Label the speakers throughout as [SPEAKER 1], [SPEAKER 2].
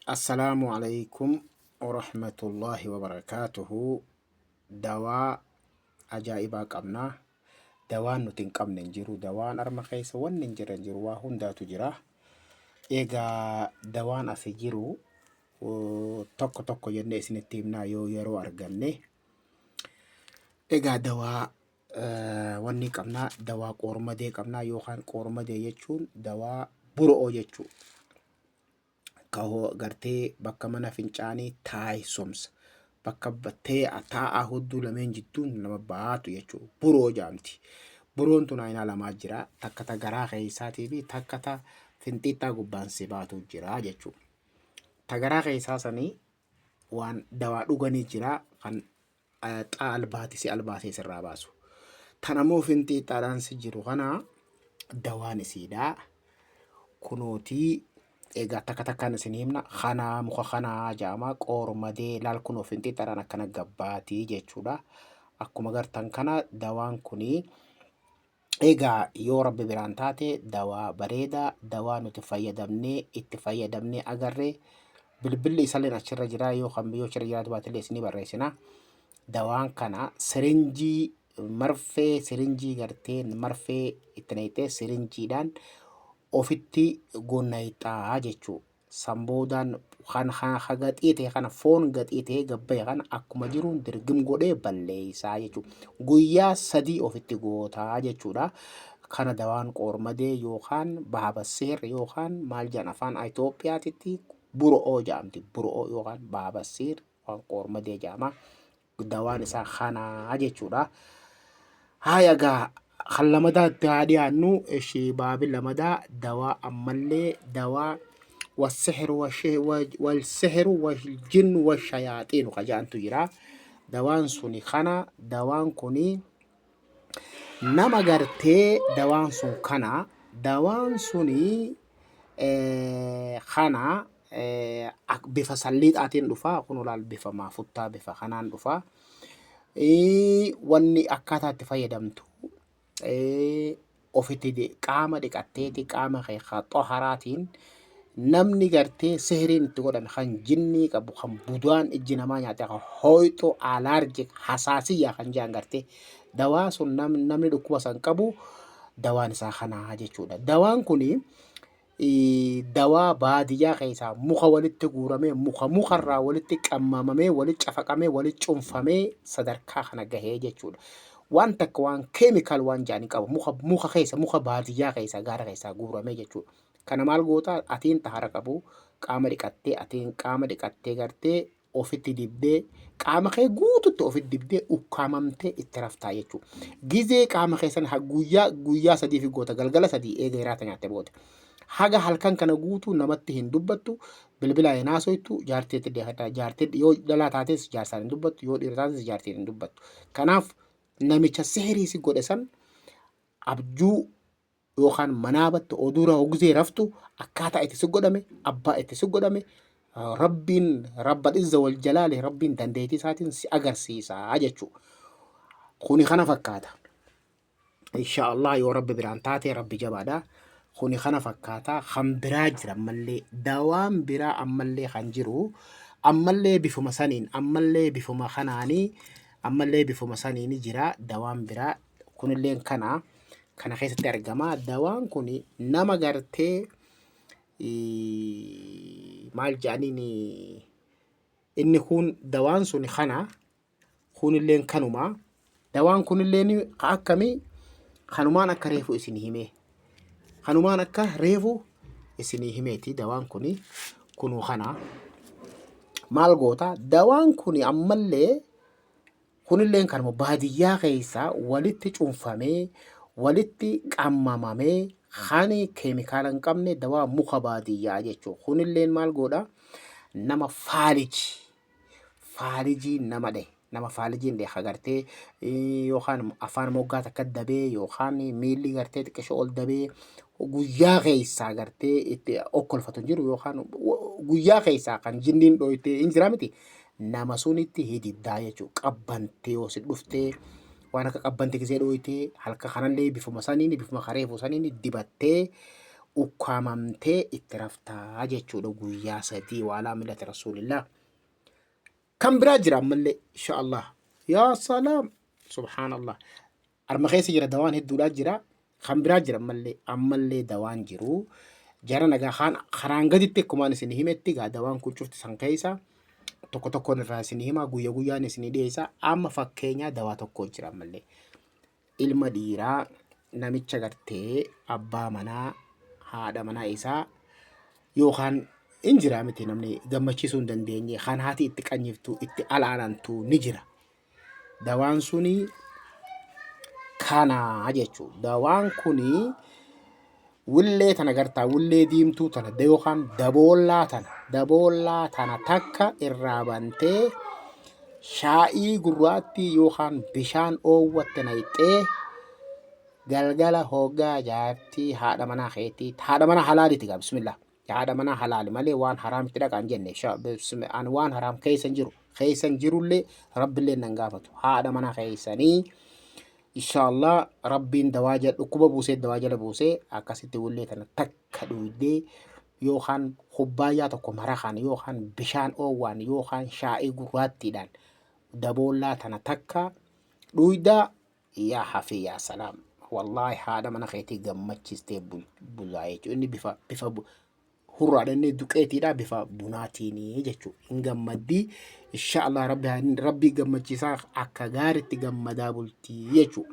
[SPEAKER 1] السلام عليكم ورحمة الله وبركاته. دواء أجائبا قبنا دواء نتن قبنا نجرو دواء أرما خيس ون نجر واهن دا تجراه إيغا دواء أسجرو توكو توكو ينه اسن التيمنا يرو أرغنه إيغا دواء وني قبنا دواء قورمدي قبنا يوخان قورمدي يجون دواء برؤو يجون kahoo gartee bakka mana fincaanii taayisomsa bakka battee taa'aa hudduu lameen jittuun nama baatu jechuudha. Buroo jaamti. Buroon tun aina lamaa jira. Takka ta garaa keessaatii fi takka ta finxiixaa gubbaan si baatu jira jechuudha. Ta garaa keessaa sanii waan dawaa dhuganii jira kan xaa albaatisi albaatee sirraa baasu. Tanammoo finxiixaadhaan si jiru kana dawaan isiidhaa kunootii egaa takka takkaan isin himna kanaa muka kanaa jedhama qoormadee laal kunoo finxiixaadhaan akkana gabbaatii jechuudha. Akkuma gartan kana dawaan kunii egaa yoo rabbi biraan taate dawaa bareedaa dawaa nuti itti fayyadamnee agarree bilbilli isalleen achirra jira yoo kan biyyoo achirra jiraatu baatillee isinii barreessina. Dawaan kana sirinjii marfee sirinjii gartee marfee itti naqxee sirinjiidhaan ofitti gonayxaa jechuudha. Samboodaan kan gaxiite kana foon gaxiite gabbaya kana akkuma jiruun dirgim godhee balleessaa jechuudha. Guyyaa 3 ofitti gootaa jechuudha. Kana dawaan qoormadee yookaan baabasseer yookaan maal jedhan afaan Itoophiyaatitti buroo jedhamti. Buroo yookaan baabasseer waan qoormadee jedhama. Dawaan isaa kanaa jechuudha. Hayagaa kan lamadaa itti haa dhiyaannu ishee baabi lamadaa dawaa ammallee dawaa والسحر والسحر والجن والشياطين خجانتو جرا دوان سوني خنا دوان كوني نما غرتي دوان سون خنا دوان سوني خنا بفصليت آتين دفا كنو لال بفا ما فتا بفا خنان دفا واني أكاتا تفايدمتو ofitti qaama dhiqatteeti qaama kee xaharaatiin namni gartee sihiriin itti godhame kan jinnii qabu kan budaan ijji namaa nyaate kan hoyxoo alaarjik hasaasiyyaa kan jedhan gartee dawaa sun namni dhukkuba san qabu dawaan isaa kanaa jechuudha. Dawaan kuni dawaa baadiyyaa keessaa muka walitti guuramee mukarraa walitti qammamamee walitti cafaqamee walitti cunfamee sadarkaa kana gahee jechuudha. Waan takka waan keemikaal waan jaanii qabu muka keessa muka baadiyyaa keessa gaara keessaa guuramee jechuudha. Kana maal goota atiin tahara qabu qaama dhiqattee atiin qaama dhiqattee gartee ofitti dibdee qaama kee guututti ofitti dibdee ukkaamamtee itti raftaa jechuudha. Gizee qaama keessan guyyaa 3 fi goota galgala 3 eega hiraata nyaatte booda. Haga halkan kana guutuu namatti hin dubbattu bilbilaa hin haasoytu jaarteetti deehataa jaarteetti yoo dhalaa taates jaarsaan hin dubbattu yoo dhiira taates jaartiin hin dubbattu. Kanaaf namicha sihirii si godhe san abjuu yookaan manaabatti oduura ogzee raftu akkaataa itti si godhame abbaa itti si godhame rabbiin rabbal izza wal jalaali rabbiin dandeettii isaatiin si agarsiisaa jechuudha. Kuni kana fakkaata. Inshaallah yoo rabbi biraan taate rabbi jabaadha. Kuni kana fakkaata kan biraa jira ammallee dawaan biraa ammallee kan jiru ammallee bifuma saniin ammallee bifuma kanaanii ammallee bifuma saniin jira dawaan biraa kunillee kana keessatti argama. Dawaan kun nama gartee maal jedhaniin inni kun dawaan sun kana kunillee kanuma dawaan kunillee akkamii kanumaan akka reefu isin himee kanumaan akka reefu isin himeeti dawaan kunu kana maal goota dawaan kun ammallee kunillee kanuma baadiyyaa keessa walitti cunfamee walitti qammamamee kan keemikaala hin qabne dawaa muka baadiyyaa jechuudha. Kunillee maal godha nama faalijii nama faalijiin agartee yookaan afaan moggaa takka dabee yookaan miilli gartee xiqqeesho ol dabee guyyaa keessaa gartee itti okkolfatu jiru yookaan guyyaa keessaa kan jinniin dhooytee hin jira miti nama sunitti hididdaa jechuudha. Qabbantee yoo si dhuftee waan akka qabbante gisee dhooytee halka kanallee bifuma saniin bifuma kareefu saniin dibattee ukkaamamtee itti raftaa jechuudha guyyaa sadii waalaa millata rasuulillah. Kan biraa jira ammallee insha Allah. Yaa salaam subhaanallah. Arma keessa jira dawaan hedduudhaa jira. Kan biraa jira ammallee dawaan jiru. Jara nagaa kanaan gaditti akkumaan isin himetti gaa dawaan kun cufti san keessa tokko tokkoon irraa isin himaa guyyaa guyyaan isin dhiyeessa. Amma fakkeenyaa dawaa tokko jira ammallee. Ilma dhiiraa namicha gartee abbaa manaa haadha manaa isaa yookaan injira miti namni gammachiisuu hin dandeenye kan haati itti qanyiftu itti alaanantu ni jira. Dawaan suni kana jechuudha. Dawaan kuni wullee tana gartaa wullee diimtuu tana yookaan daboollaa tana takka irraa bantee shaa'ii gurraattii yookaan bishaan oowwatte nayxee galgala hoggaa jaartii haadha manaa keetii haadha manaa halaaliiti gaa bismillah. Haadha manaa halaali malee waan haraamitti dhaqaan jenne an waan haraam keeysan jirullee rabbillee nan gaafatu haadha manaa keeysanii inshallah rabbiin dawaa jala dhukkuba buusee dawaa jala buusee akkasitti wullee tana takka dhuydee yookaan kubbaayyaa tokko marakaan yookaan bishaan oowwaan yookaan shaa'ii gurraattiidhaan daboollaa tana takka dhuydaa yaa hafee yaa salaam. Wallahi haadha mana keetii gammachiistee bulaa jechuudha. Inni bifa hurraadhaan duqeetiidhaa bifa bunaatiin jechuudha. Hin gammaddii inshallah rabbii gammachiisaa akka gaariitti gammadaa bultii jechuudha.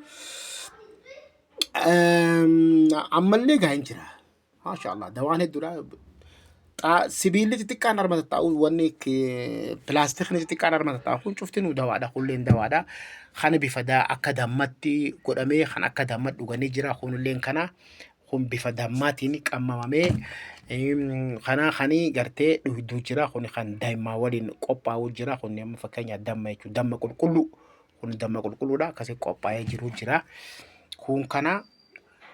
[SPEAKER 1] Ammallee gaa hin jira. Maashaallah dawaan hedduudha. Sibiilli xixiqqaan arma taa'u wanni pilaastikni xixiqqaan arma taa'u kun cuftinuu dawaadha kulleen dawaadha. Kan bifa akka dammatti godhamee kan akka dammat dhuganii jira kunilleen kana kun bifa dammaatiin qammamamee kanii gartee dhuyduu jira kun kan daa'immaa waliin qophaa'u jira kun amma fakkeenya damma jechuudha damma qulqulluu kun damma qulqulluudha akkasii qophaa'ee jiru jira kun kana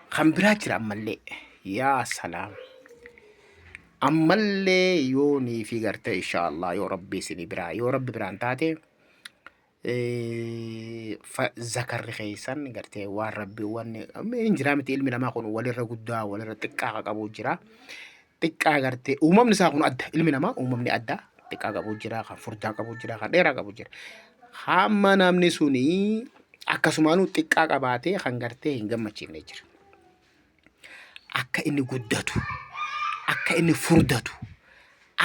[SPEAKER 1] kan biraa jira ammallee yaa salaam. Ammallee yoo nii fi gartee inshallah yoo rabbi isinii biraa yoo rabbi biraan taate zakarri keeysan gartee waan rabbi wanni injira miti ilmi namaa kun walirra guddaa walirra xiqqaa qabu jira. Xiqqaa gartee uumamni isaa kun adda ilmi namaa uumamni adda xiqqaa qabu jira kan furdaa qabu jira kan dheeraa qabu jira. Hamma namni suni akkasumaanuu xiqqaa qabaatee kan gartee hin gammachiifne jira. Akka inni guddatu akka inni furdatu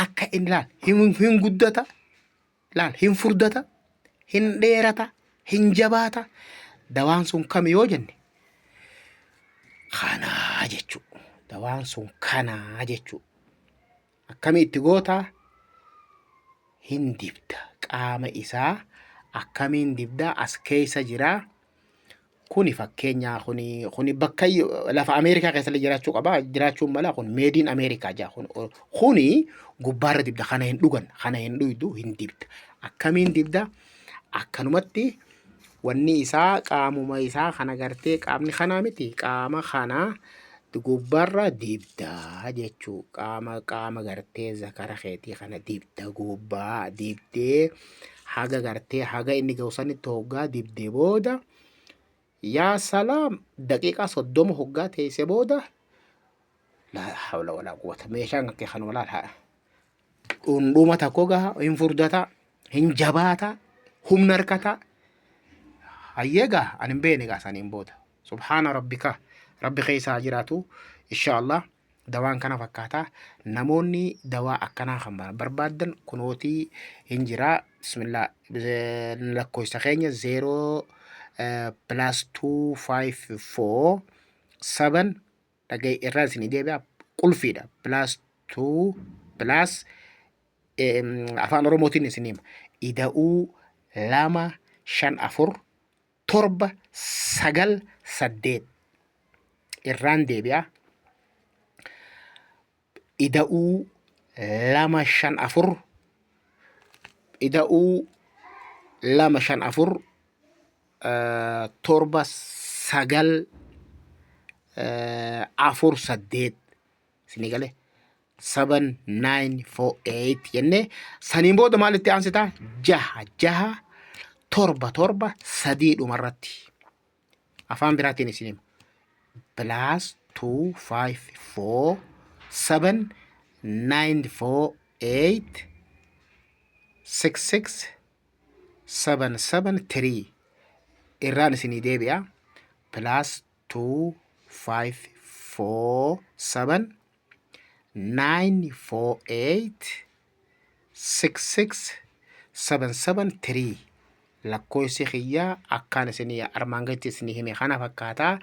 [SPEAKER 1] akka inni laal hin guddata laal hin furdata hin dheerata hin jabaata dawaan sun kami yoo jenne kanaa jechuudha. Dawaan sun kanaa jechuudha. Akkami itti goota hin dibda qaama isaa akkamiin dibda as keessa jira. Kuni fakkeenya kuni bakka lafa Ameerikaa keessa jiraachuu qaba jiraachuun mala kun made in America jaa kuni gubbaarra dibda kana hin dhugan kana hin dhuydu hin dibda akkamiin dibda akkanumatti wanni isaa qaamuma isaa kana gartee qaamni kana miti qaama kana gubbaarra dibda jechuu qaama gartee zakara keetii kana dibda gubbaa dibdee haga gartee haga inni gawsanitti hoggaa dibdee booda yaa salaam daqiiqaa 30 hoggaa teessee booda la hawla wala quwwata meeshaan akka kanuma laal dhundhuma takko gaha hin furdata hin jabaata humna harkata hayyeega anin beene gaasaniin booda subhaana rabbika rabbi keessa jiraatu inshallah. Dawaan kana fakkaata namoonni dawaa akkanaa kan barbaadan kunootii hin jira bismillah lakkoofsa keenya 0 +254 7 dhagay irraa isin deebi'a qulfiidha +2 plus afaan oromootiin isin hima ida'uu 2 5 4 7 9 8 irraan deebi'a ida'uu 2 5 4 ida'uu 2 5 4 torba 9 4 8 isinii galee 7 9 4 8 jennee saniin booda maalitti aansita 6 6 7 7 3 dhumarratti afaan biraatiin isin hima plus +254 irraan isinii deebi'a +254 lakkoofsi kiyyaa akkaan isinii armaan gaditti isinii hime kana fakkaataa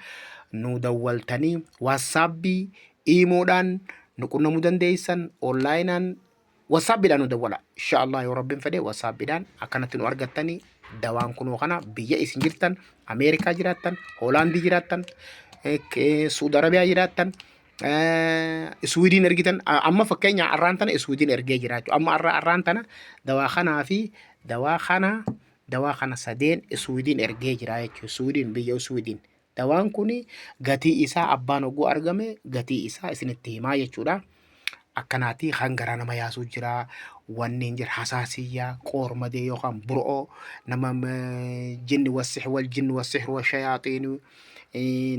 [SPEAKER 1] nu dawwaltanii waasaapbii iimoodhaan nu qunnamuu dandeessan onlaayinaan waasaappiidhaan nu dawwala inshaallah yoo rabbiin fedhe waasaappiidhaan akkanatti nu argattanii dawaan kunoo kana biyya isin jirtan Ameerikaa jiraattan Hoolaandii jiraattan Suudi Arabiyaa jiraattan Iswiidin ergitan amma fakkeenya arraan tana Iswiidin ergee jiraachuu amma arraan tana dawaa kanaa fi dawaa kana sadeen Iswiidin ergee jira jechuudha. Iswiidin biyya Iswiidin dawaan kuni gatii isaa abbaan oguu argame gatii isaa isinitti himaa jechuudha. Akkanaatii kan garaa nama yaasuu jira wanneen jira hasaasiyyaa qoormadee yookaan buroo nama jinni wasixru washayaaxiinu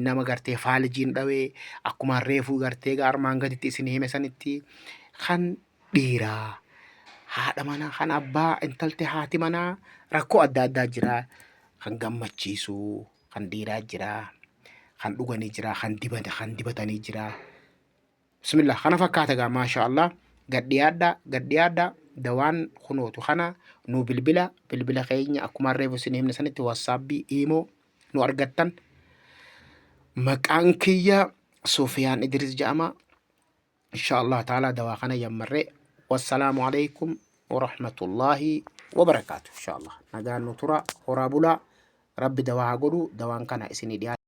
[SPEAKER 1] nama gartee faaljiin dhawee akkuma reefuu gartee armaan gaditti isin hime sanitti kan dhiiraa haadha manaa kan abbaa intalti haati manaa rakkoo adda addaa jira kan gammachiisu kan dhiiraa jira kan dhuganii jira kan dibatanii jira. Bismillah kana fakkaata gaa maashaallah gadhiyaadha dawaan kunootu kana nu bilbila keenya akkuma reefu isin himne sanitti waasaapbii iimoo nu argattan maqaan kiyya Sufiyaan Idris jedhama inshaallah ta'ala dawaa kana yammarree wassalaamu alaykum warahmatullaahi wabarakaatu inshaallah nagaan nu tura horaa bulaa rabbi dawaa godhu dawaan kana isinii dhiyaata.